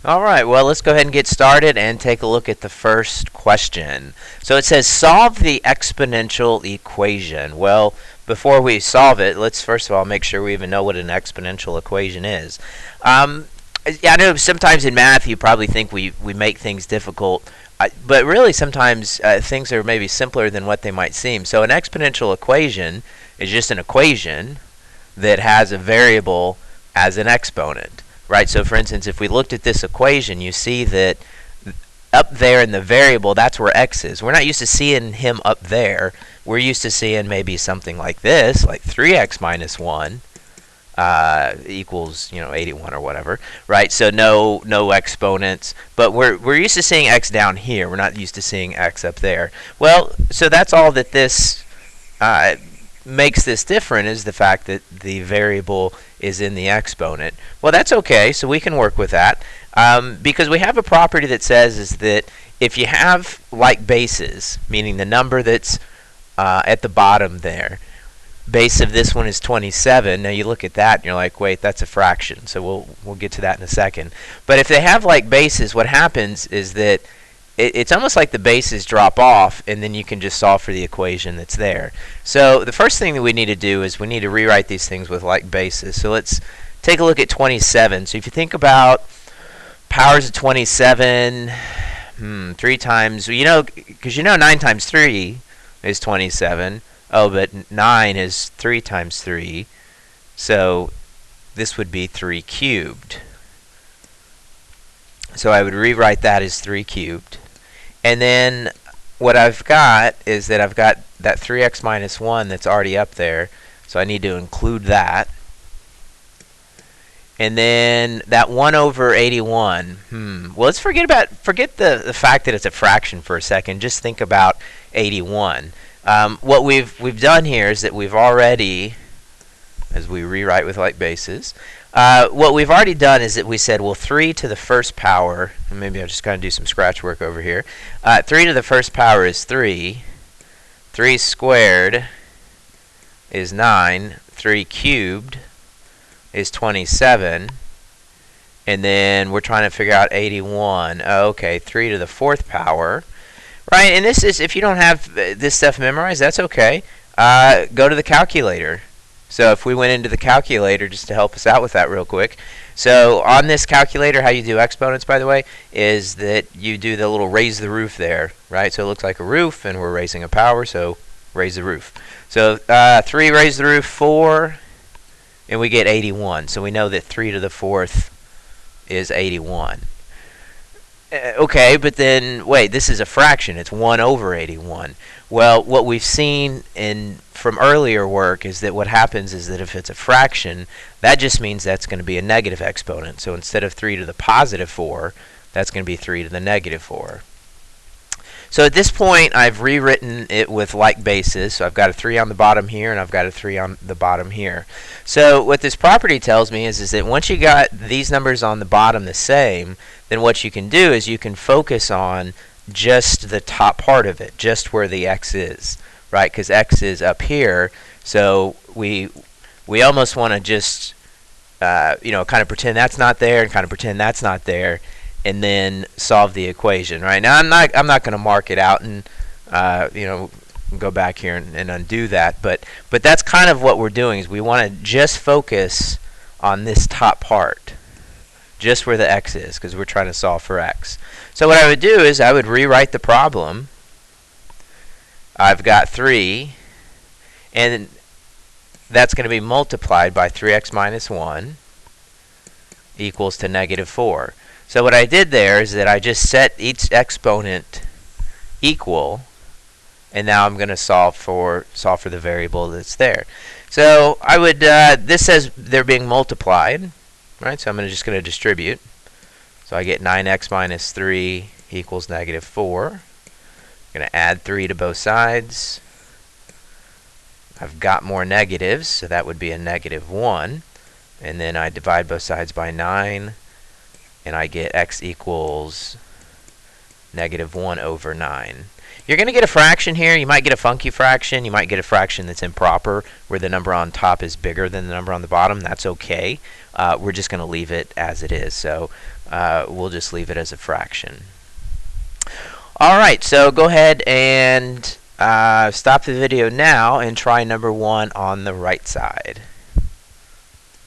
All right, well, let's go ahead and get started and take a look at the first question. So it says solve the exponential equation. Well, before we solve it, let's first of all make sure we even know what an exponential equation is. Yeah, I know sometimes in math you probably think we make things difficult, but really sometimes things are maybe simpler than what they might seem. So an exponential equation is just an equation that has a variable as an exponent. Right, so for instance, if we looked at this equation, you see that up there in the variable, that's where x is. We're not used to seeing him up there. We're used to seeing maybe something like this, like 3x minus 1 equals 81 or whatever, right? So no exponents, but we're used to seeing x down here. We're not used to seeing x up there. Well, so that's all that this makes this different, is the fact that the variable is in the exponent. Well, that's okay, so we can work with that because we have a property that says is that if you have like bases, meaning the number that's at the bottom there, base of this one is 27. Now you look at that and you're like, wait, that's a fraction. So we'll get to that in a second. But if they have like bases, what happens is that it's almost like the bases drop off, and then you can just solve for the equation that's there. So the first thing that we need to do is we need to rewrite these things with like bases. So let's take a look at 27. So if you think about powers of 27, 3 times, because 9 times 3 is 27. Oh, but 9 is 3 times 3. So this would be 3 cubed. So I would rewrite that as 3 cubed. And then what I've got is that I've got that 3x minus 1 that's already up there. So I need to include that. And then that 1 over 81. Well, let's forget the fact that it's a fraction for a second. Just think about 81. What we've done here is that we've already, as we rewrite with like bases, what we've already done is that we said, well, 3 to the first power, and maybe I'll just kind of do some scratch work over here. 3 to the first power is 3. 3 squared is 9. 3 cubed is 27. And then we're trying to figure out 81. Oh, okay, 3 to the fourth power. Right, and this is, if you don't have this stuff memorized, that's okay. Go to the calculator. So if we went into the calculator, just to help us out with that real quick. So on this calculator, how you do exponents, by the way, is that you do the little raise the roof there, right? So it looks like a roof, and we're raising a power, so raise the roof. So 3 raise the roof, 4, and we get 81. So we know that 3 to the fourth is 81. Okay, but then, wait, this is a fraction. It's 1 over 81. Well, what we've seen from earlier work is that what happens is that if it's a fraction, that just means that's going to be a negative exponent. So instead of 3 to the positive 4, that's going to be 3 to the negative 4. So at this point, I've rewritten it with like bases. So I've got a 3 on the bottom here, and I've got a 3 on the bottom here. So what this property tells me is that once you got these numbers on the bottom the same, then what you can do is you can focus on just the top part of it, just where the x is, right? Because x is up here, so we almost want to just kind of pretend that's not there and kind of pretend that's not there, and then solve the equation. Right now, I'm not going to mark it out and go back here and undo that, but that's kind of what we're doing. Is we want to just focus on this top part, just where the x is, because we're trying to solve for x. So what I would do is I would rewrite the problem. I've got 3, and that's going to be multiplied by 3x minus 1 equals to negative 4. So what I did there is that I just set each exponent equal, and now I'm going to solve for the variable that's there. So I would this says they're being multiplied, right? So I'm just going to distribute. So I get 9x minus 3 equals negative 4. I'm going to add 3 to both sides. I've got more negatives, so that would be a negative 1. And then I divide both sides by 9, and I get x equals negative 1 over 9. You're going to get a fraction here. You might get a funky fraction. You might get a fraction that's improper, where the number on top is bigger than the number on the bottom. That's okay. We're just going to leave it as it is. So we'll just leave it as a fraction. Alright, so go ahead and stop the video now and try number 1 on the right side.